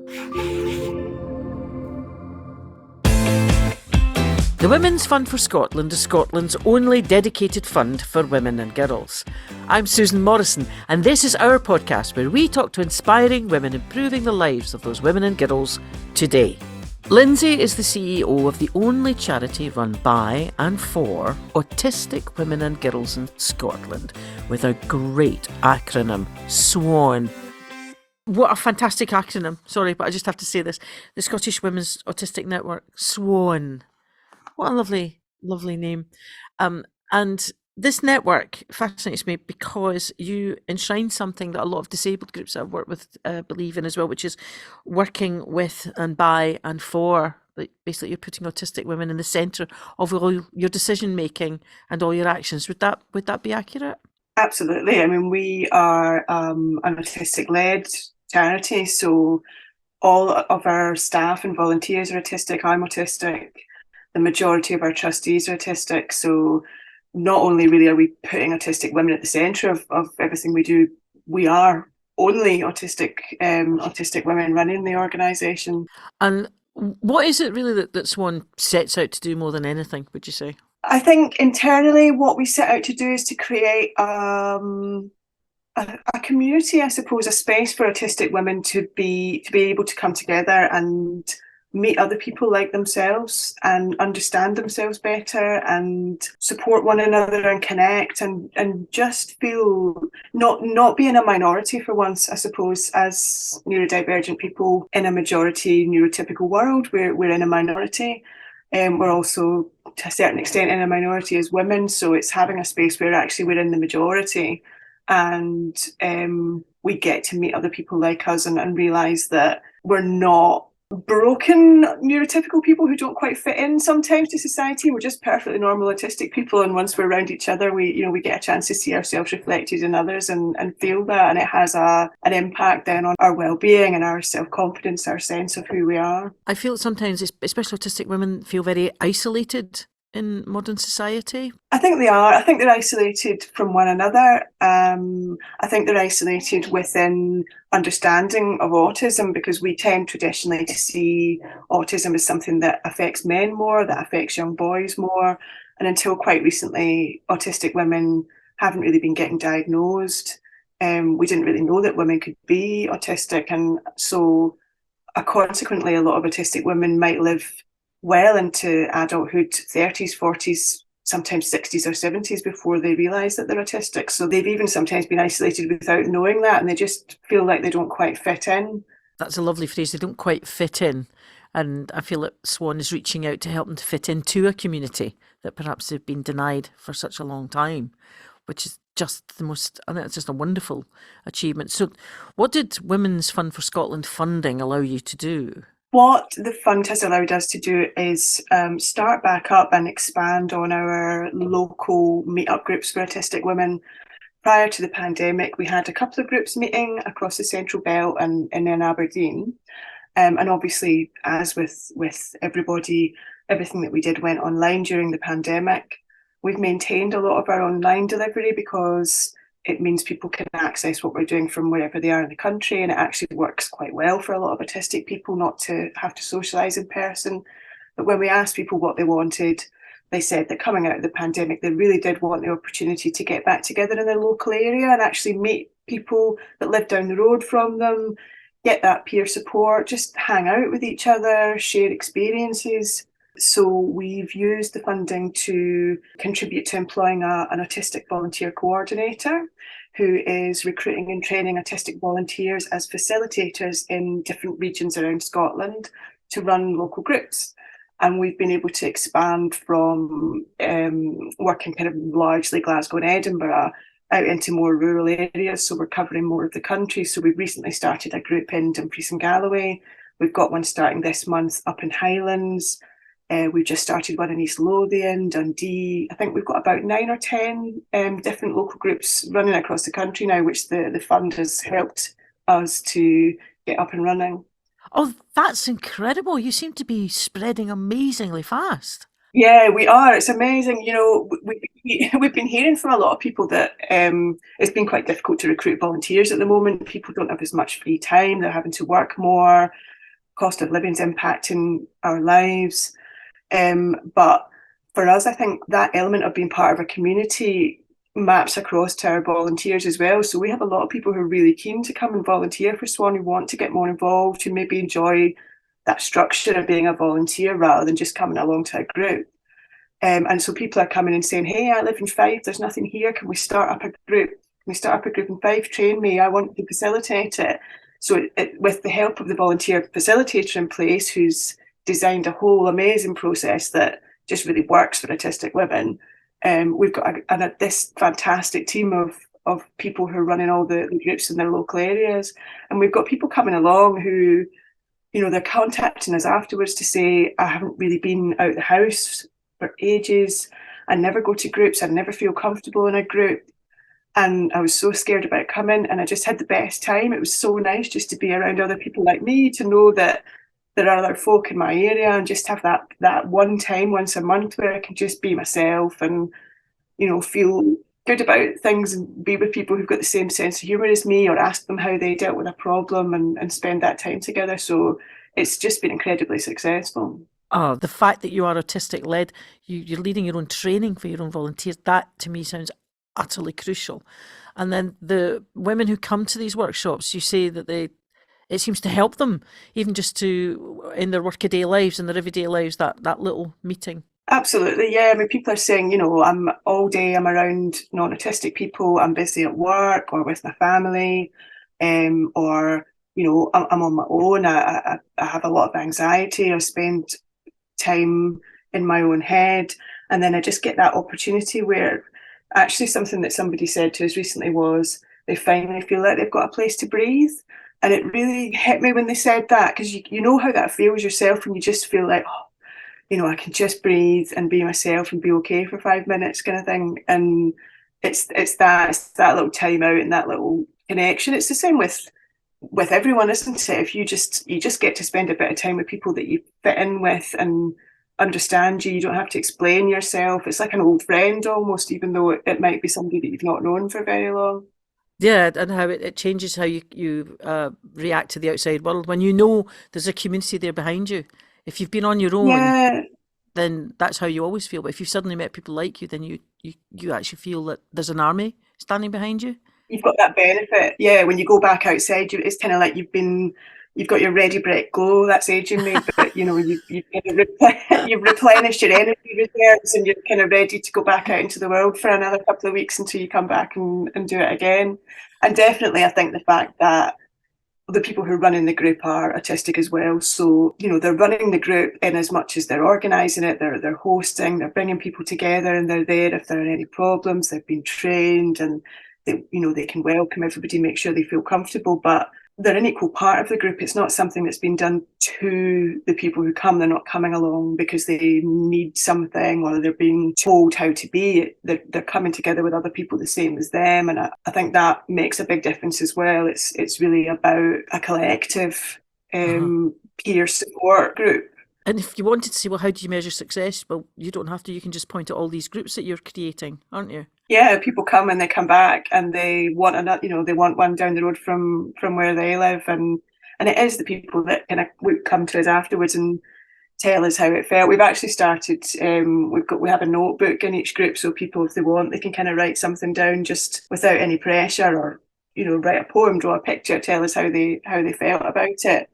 The Women's Fund for Scotland is Scotland's only dedicated fund for women and girls. I'm Susan Morrison, and this is our podcast where we talk to inspiring women improving the lives of those women and girls today. Lyndsay is the CEO of the only charity run by and for autistic women and girls in Scotland, with a great acronym, SWAN. What a fantastic acronym. Sorry, but I just have to say this. The Scottish Women's Autistic Network, SWAN. What a lovely, lovely name. And this network fascinates me because you enshrine something that a lot of disabled groups that I've worked with believe in as well, which is working with and by and for. Like, basically, you're putting autistic women in the centre of all your decision making and all your actions. Would that be accurate? Absolutely. I mean, we are an autistic-led charity, so all of our staff and volunteers are autistic. I'm autistic. The majority of our trustees are autistic. So not only really are we putting autistic women at the centre of everything we do, we are only autistic women running the organisation. And what is it really that SWAN sets out to do more than anything, would you say? I think internally what we set out to do is to create a community, I suppose, a space for autistic women to be able to come together and meet other people like themselves and understand themselves better and support one another and connect and just feel not being a minority for once, I suppose. As neurodivergent people in a majority neurotypical world, we're in a minority. We're also, to a certain extent, in a minority as women, so it's having a space where actually we're in the majority and we get to meet other people like us and realise that we're not broken neurotypical people who don't quite fit in sometimes to society. We're just perfectly normal autistic people, and once we're around each other, we get a chance to see ourselves reflected in others and feel that, and it has an impact then on our well-being and our self-confidence, our sense of who we are. I feel sometimes, especially autistic women, feel very isolated in modern society. I think they are. I think they're isolated from one another. I think they're isolated within understanding of autism, because we tend traditionally to see autism as something that affects men more, that affects young boys more. And until quite recently, autistic women haven't really been getting diagnosed. We didn't really know that women could be autistic. And so consequently, a lot of autistic women might live well into adulthood, 30s, 40s, sometimes 60s or 70s before they realise that they're autistic. So they've even sometimes been isolated without knowing that, and they just feel like they don't quite fit in. That's a lovely phrase, they don't quite fit in. And I feel that SWAN is reaching out to help them to fit into a community that perhaps they've been denied for such a long time, which is just I think it's just a wonderful achievement. So what did Women's Fund for Scotland funding allow you to do? What the fund has allowed us to do is start back up and expand on our local meet-up groups for autistic women. Prior to the pandemic, we had a couple of groups meeting across the Central Belt and in Aberdeen. And obviously, as with everybody, everything that we did went online during the pandemic. We've maintained a lot of our online delivery because it means people can access what we're doing from wherever they are in the country, and it actually works quite well for a lot of autistic people not to have to socialise in person. But when we asked people what they wanted, they said that coming out of the pandemic, they really did want the opportunity to get back together in their local area and actually meet people that live down the road from them, get that peer support, just hang out with each other, share experiences. So we've used the funding to contribute to employing an autistic volunteer coordinator who is recruiting and training autistic volunteers as facilitators in different regions around Scotland to run local groups. And we've been able to expand from working kind of largely Glasgow and Edinburgh out into more rural areas. So we're covering more of the country. So we've recently started a group in Dumfries and Galloway. We've got one starting this month up in Highlands. We've just started one in East Lothian, Dundee. I think we've got about 9 or 10 different local groups running across the country now, which the fund has helped us to get up and running. Oh, that's incredible. You seem to be spreading amazingly fast. Yeah, we are. It's amazing. You know, we've been hearing from a lot of people that it's been quite difficult to recruit volunteers at the moment. People don't have as much free time. They're having to work more. cost of living is impacting our lives. But for us, I think that element of being part of a community maps across to our volunteers as well. So we have a lot of people who are really keen to come and volunteer for SWAN, who want to get more involved, who maybe enjoy that structure of being a volunteer rather than just coming along to a group. And so people are coming and saying, hey, I live in Fife, there's nothing here, can we start up a group? Can we start up a group in Fife? Train me, I want to facilitate it. So with the help of the volunteer facilitator in place, who's designed a whole amazing process that just really works for autistic women, we've got this fantastic team of people who are running all the groups in their local areas. And we've got people coming along who, they're contacting us afterwards to say, I haven't really been out the house for ages. I never go to groups. I never feel comfortable in a group. And I was so scared about coming, and I just had the best time. It was so nice just to be around other people like me, to know that there are other folk in my area, and just have that one time once a month where I can just be myself and, feel good about things and be with people who've got the same sense of humour as me, or ask them how they dealt with a problem and spend that time together. So it's just been incredibly successful. Oh, the fact that you are autistic led, you're leading your own training for your own volunteers, that to me sounds utterly crucial. And then the women who come to these workshops, you say that it seems to help them, even just to, in their workaday lives, in their everyday lives, that little meeting. Absolutely, yeah. I mean, people are saying, I'm all day, I'm around non-autistic people, I'm busy at work or with my family, or, I'm on my own, I have a lot of anxiety, I spend time in my own head. And then I just get that opportunity where actually something that somebody said to us recently was they finally feel like they've got a place to breathe. And it really hit me when they said that, because you know how that feels yourself, and you just feel like, I can just breathe and be myself and be okay for 5 minutes kind of thing. And it's that little time out and that little connection. It's the same with everyone, isn't it? If you just get to spend a bit of time with people that you fit in with and understand you don't have to explain yourself. It's like an old friend almost, even though it might be somebody that you've not known for very long. Yeah, and how it changes how you react to the outside world when you know there's a community there behind you. If you've been on your own, Yeah, then that's how you always feel. But if you've suddenly met people like you, then you actually feel that there's an army standing behind you. you've got that benefit. Yeah, when you go back outside, it's kind of like you've got your ready Brett glow. That's aging me, but you've replenished your energy reserves, and you're kind of ready to go back out into the world for another couple of weeks until you come back and do it again. And definitely, I think the fact that the people who are running the group are autistic as well. So, they're running the group in as much as they're organising it, they're hosting, they're bringing people together, and they're there if there are any problems. They've been trained, and they can welcome everybody, make sure they feel comfortable, but they're an equal part of the group. It's not something that's been done to the people who come. They're not coming along because they need something or they're being told how to be. They're coming together with other people the same as them. And I think that makes a big difference as well. It's really about a collective peer support group. And if you wanted to say, well, how do you measure success? Well, you don't have to. You can just point at all these groups that you're creating, aren't you? Yeah, people come and they come back and they want another, they want one down the road from where they live, and it is the people that kind of would come to us afterwards and tell us how it felt. We've actually started. We have a notebook in each group, so people, if they want, they can kind of write something down just without any pressure, or write a poem, draw a picture, tell us how they felt about it.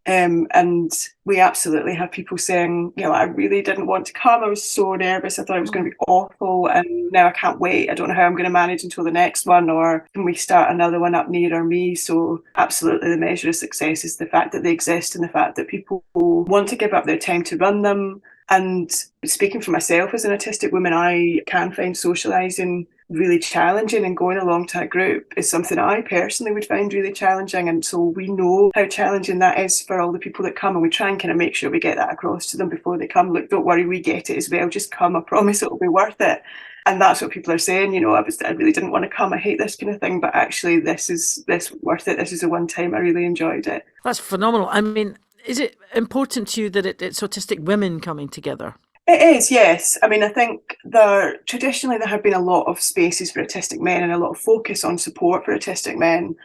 And we absolutely have people saying, I really didn't want to come. I was so nervous. I thought it was going to be awful. And now I can't wait. I don't know how I'm going to manage until the next one, or can we start another one up nearer me? So absolutely the measure of success is the fact that they exist and the fact that people want to give up their time to run them. And speaking for myself as an autistic woman, I can find socialising really challenging, and going along to a group is something I personally would find really challenging. And so we know how challenging that is for all the people that come, and we try and kind of make sure we get that across to them before they come. Look, don't worry, we get it as well. Just come. I promise it'll be worth it. And that's what people are saying. I really didn't want to come. I hate this kind of thing, but actually this worth it. This is the one time I really enjoyed it. That's phenomenal. I mean, is it important to you that it's autistic women coming together? It is, yes. I mean, I think traditionally there have been a lot of spaces for autistic men and a lot of focus on support for autistic men.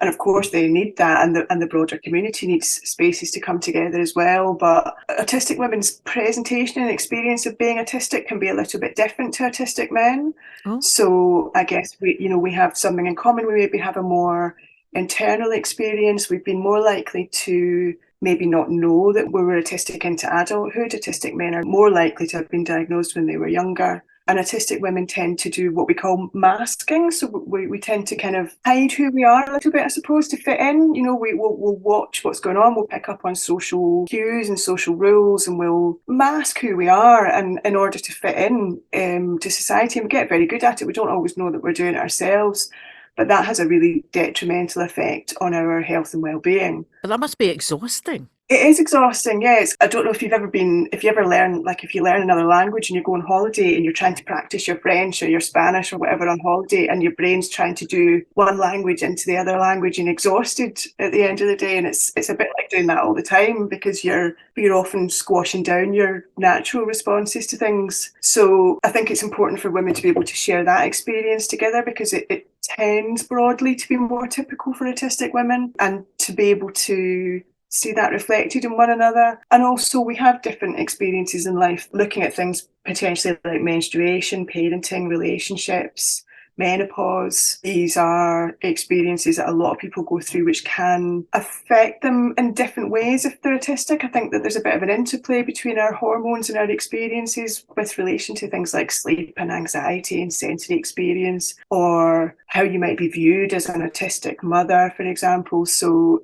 And of course they need that, and the broader community needs spaces to come together as well. But autistic women's presentation and experience of being autistic can be a little bit different to autistic men. Oh. So I guess we have something in common. We maybe have a more internal experience. We've been more likely to maybe not know that we were autistic into adulthood. Autistic men are more likely to have been diagnosed when they were younger. And autistic women tend to do what we call masking. So we tend to kind of hide who we are a little bit, I suppose, to fit in. You know, we'll watch what's going on. We'll pick up on social cues and social rules, and we'll mask who we are and in order to fit in to society. And we get very good at it. We don't always know that we're doing it ourselves. But that has a really detrimental effect on our health and well-being. But that must be exhausting. It is exhausting, yes. I don't know if you ever learn, like if you learn another language and you go on holiday and you're trying to practice your French or your Spanish or whatever on holiday, and your brain's trying to do one language into the other language and exhausted at the end of the day. And it's a bit like doing that all the time, because you're often squashing down your natural responses to things. So I think it's important for women to be able to share that experience together, because it tends broadly to be more typical for autistic women, and to be able to see that reflected in one another. And also we have different experiences in life, looking at things potentially like menstruation, parenting, relationships, menopause. These are experiences that a lot of people go through, which can affect them in different ways if they're autistic. I think that there's a bit of an interplay between our hormones and our experiences with relation to things like sleep and anxiety and sensory experience, or how you might be viewed as an autistic mother, for example. So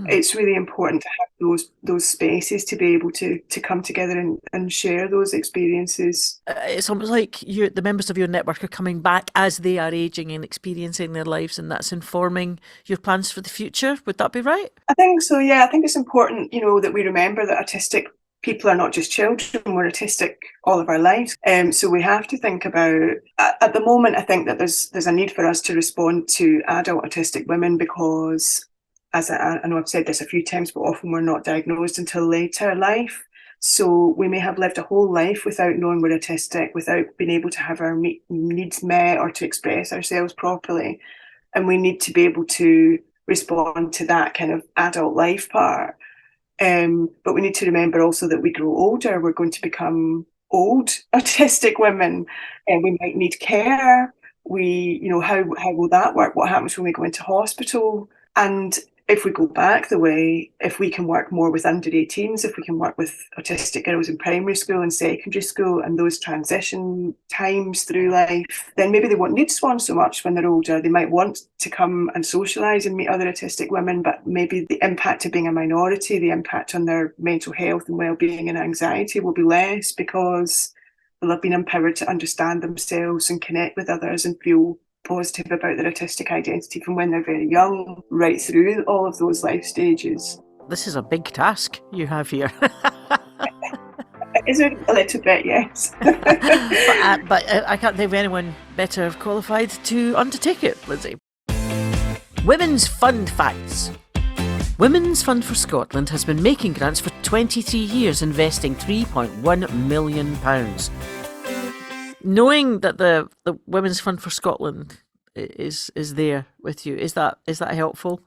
it's really important to have those spaces to be able to come together and share those experiences. It's almost like the members of your network are coming back as they are aging and experiencing their lives, and that's informing your plans for the future. Would that be right? I think so, yeah. I think it's important, that we remember that autistic people are not just children. We're autistic all of our lives. So we have to think about, at the moment, I think that there's a need for us to respond to adult autistic women, because as I know I've said this a few times, but often we're not diagnosed until later in life. So we may have lived a whole life without knowing we're autistic, without being able to have our needs met or to express ourselves properly. And we need to be able to respond to that kind of adult life part. But we need to remember also that we grow older. We're going to become old autistic women, and we might need care. How will that work? What happens when we go into hospital? And if we go back the way, if we can work more with under 18s, if we can work with autistic girls in primary school and secondary school and those transition times through life, then maybe they won't need SWAN so much when they're older. They might want to come and socialise and meet other autistic women, but maybe the impact of being a minority, the impact on their mental health and well-being and anxiety will be less, because they'll have been empowered to understand themselves and connect with others and feel positive about their autistic identity from when they're very young, right through all of those life stages. This is a big task you have here. Is it a little bit, yes. but I can't think of anyone better qualified to undertake it, Lyndsay. Women's Fund Facts. Women's Fund for Scotland has been making grants for 23 years, investing £3.1 million. Knowing that the Women's Fund for Scotland is there with you, is that helpful?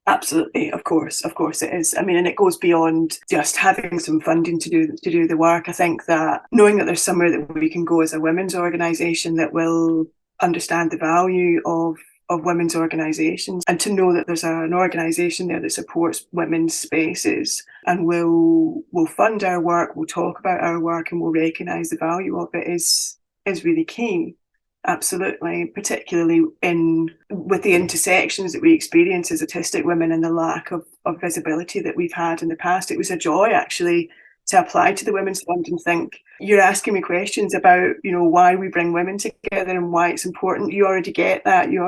Absolutely, of course it is. I mean, and it goes beyond just having some funding to do the work. I think that knowing that there's somewhere that we can go as a women's organisation that will understand the value of women's organisations, and to know that there's an organisation there that supports women's spaces and will fund our work, will talk about our work, and will recognise the value of it is really key. Absolutely, particularly with the intersections that we experience as autistic women and the lack of visibility that we've had in the past. It was a joy actually to apply to the Women's Fund and think, you're asking me questions about, why we bring women together and why it's important. You already get that. You're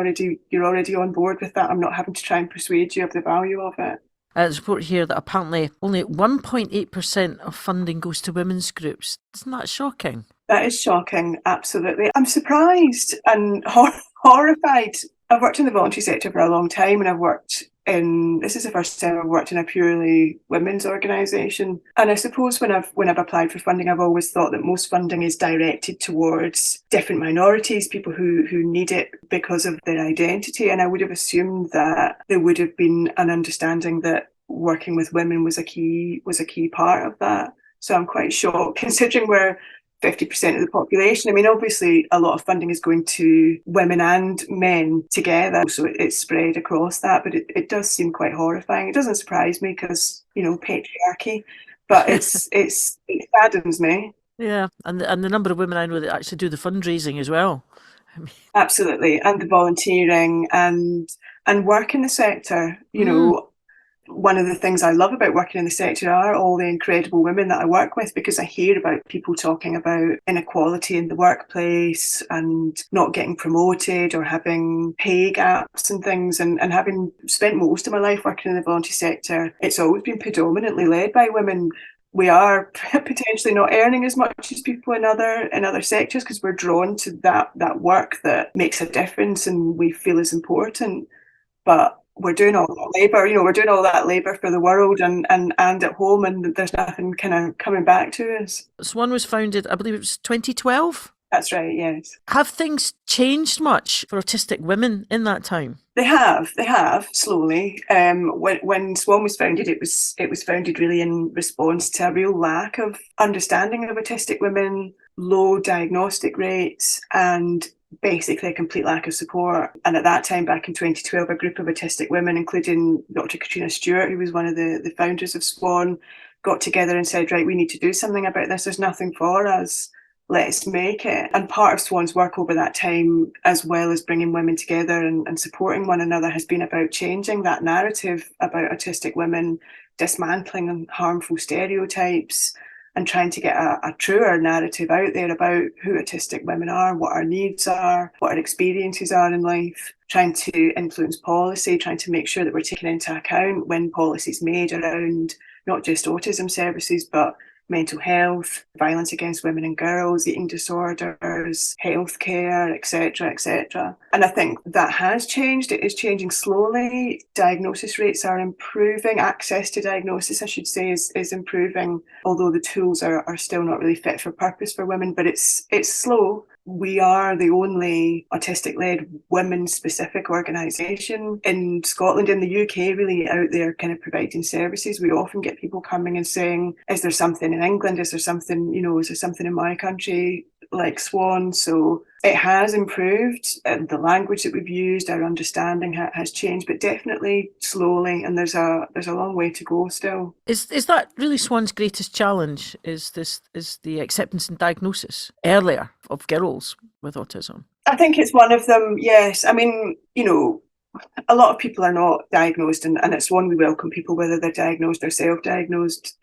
already on board with that. I'm not having to try and persuade you of the value of it. There's a report here that apparently only 1.8% of funding goes to women's groups. Isn't that shocking? That is shocking, absolutely. I'm surprised and horrified. I've worked in the voluntary sector for a long time, and I've worked this is the first time I've worked in a purely women's organisation. And I suppose when I've applied for funding, I've always thought that most funding is directed towards different minorities, people who need it because of their identity. And I would have assumed that there would have been an understanding that working with women was a key part of that. So I'm quite shocked, considering we're 50% of the population. I mean, obviously, a lot of funding is going to women and men together, so it's spread across that, but it does seem quite horrifying. It doesn't surprise me because, patriarchy, but it saddens me. Yeah, and the number of women I know that actually do the fundraising as well. Absolutely, and the volunteering and work in the sector, one of the things I love about working in the sector are all the incredible women that I work with, because I hear about people talking about inequality in the workplace and not getting promoted or having pay gaps and things. And having spent most of my life working in the voluntary sector, it's always been predominantly led by women. We are potentially not earning as much as people in other sectors because we're drawn to that work that makes a difference and we feel is important. But we're doing all that labour, we're doing all that labour for the world and at home, and there's nothing kind of coming back to us. SWAN was founded, I believe it was 2012? That's right, yes. Have things changed much for autistic women in that time? They have slowly. When SWAN was founded, it was founded really in response to a real lack of understanding of autistic women, low diagnostic rates, and basically a complete lack of support. And at that time, back in 2012, a group of autistic women, including Dr. Katrina Stewart, who was one of the founders of SWAN, got together and said, right, we need to do something about this. There's nothing for us. Let's make it. And part of SWAN's work over that time, as well as bringing women together and supporting one another, has been about changing that narrative about autistic women, dismantling harmful stereotypes, and trying to get a truer narrative out there about who autistic women are, what our needs are, what our experiences are in life, trying to influence policy, trying to make sure that we're taking into account when policy's made around not just autism services, but mental health, violence against women and girls, eating disorders, healthcare, etc., etc. And I think that has changed. It is changing slowly. Diagnosis rates are improving. Access to diagnosis, I should say, is improving, although the tools are still not really fit for purpose for women, but it's slow. We are the only autistic-led women-specific organisation in Scotland, in the UK, really out there kind of providing services. We often get people coming and saying, is there something in England? Is there something in my country like SWAN? So it has improved. The language that we've used, our understanding has changed, but definitely slowly, and there's a long way to go still. Is that really SWAN's greatest challenge? Is the acceptance and diagnosis earlier of girls with autism? I think it's one of them, yes. I mean, a lot of people are not diagnosed, and at SWAN we welcome people whether they're diagnosed or self-diagnosed.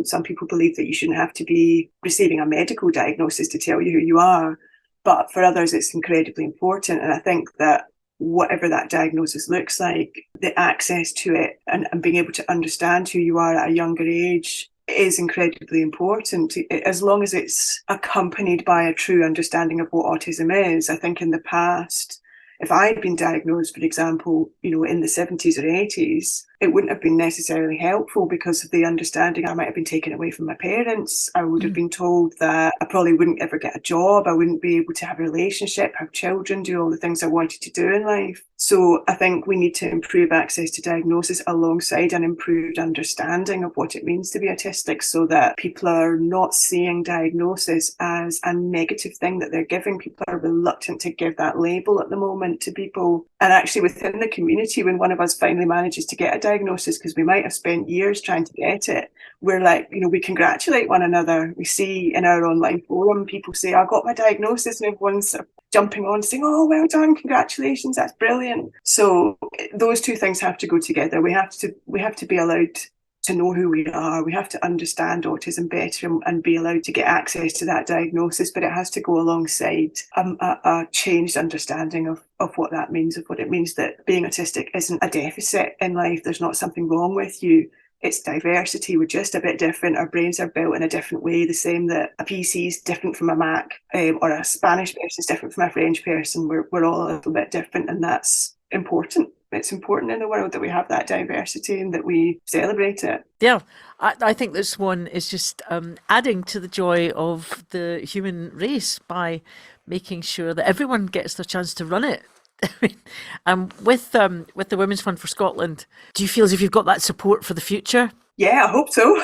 Some people believe that you shouldn't have to be receiving a medical diagnosis to tell you who you are, but for others it's incredibly important. And I think that whatever that diagnosis looks like, the access to it and being able to understand who you are at a younger age is incredibly important, as long as it's accompanied by a true understanding of what autism is. I think in the past, if I'd been diagnosed, for example, in the 70s or 80s, it wouldn't have been necessarily helpful because of the understanding. I might have been taken away from my parents. I would have been told that I probably wouldn't ever get a job. I wouldn't be able to have a relationship, have children, do all the things I wanted to do in life. So I think we need to improve access to diagnosis alongside an improved understanding of what it means to be autistic, so that people are not seeing diagnosis as a negative thing that they're giving. People are reluctant to give that label at the moment to people. And actually within the community, when one of us finally manages to get a diagnosis, because we might have spent years trying to get it, we're like, we congratulate one another. We see in our online forum, people say, I got my diagnosis, and everyone's jumping on saying, oh, well done, congratulations, that's brilliant. So those two things have to go together. We have to be allowed to know who we are. We have to understand autism better and be allowed to get access to that diagnosis, but it has to go alongside a changed understanding of what that means, of what it means that being autistic isn't a deficit in life. There's not something wrong with you. It's diversity. We're just a bit different. Our brains are built in a different way, the same that a PC is different from a Mac, or a Spanish person is different from a French person. We're all a little bit different, and that's important. it's important in the world that we have that diversity and that we celebrate it. Yeah, I think that SWAN is just adding to the joy of the human race by making sure that everyone gets their chance to run it. With the Women's Fund for Scotland, do you feel as if you've got that support for the future? Yeah, I hope so.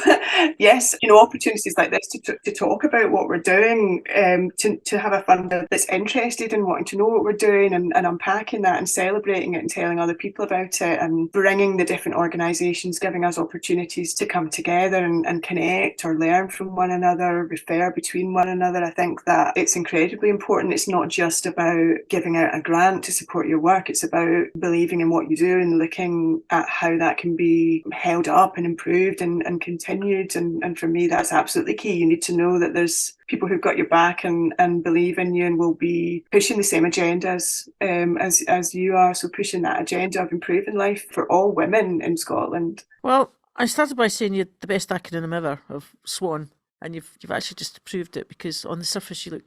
Yes, opportunities like this to talk about what we're doing, to have a funder that's interested in wanting to know what we're doing and unpacking that and celebrating it and telling other people about it and bringing the different organisations, giving us opportunities to come together and connect or learn from one another, refer between one another. I think that it's incredibly important. It's not just about giving out a grant to support your work. It's about believing in what you do and looking at how that can be held up and improved and continued, and for me that's absolutely key. You need to know that there's people who've got your back and believe in you and will be pushing the same agendas as you are, so pushing that agenda of improving life for all women in Scotland. Well, I started by saying you're the best acronym ever of SWAN, and you've actually just proved it, because on the surface you're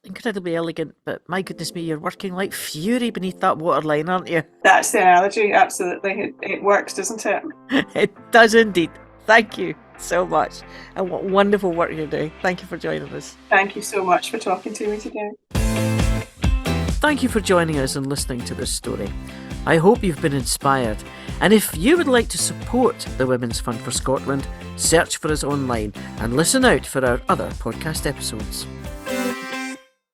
incredibly elegant, but my goodness me, you're working like fury beneath that waterline, aren't you? That's the analogy, absolutely. It works, doesn't it? It does indeed. Thank you so much. And what wonderful work you're doing. Thank you for joining us. Thank you so much for talking to me today. Thank you for joining us and listening to this story. I hope you've been inspired. And if you would like to support the Women's Fund for Scotland, search for us online and listen out for our other podcast episodes.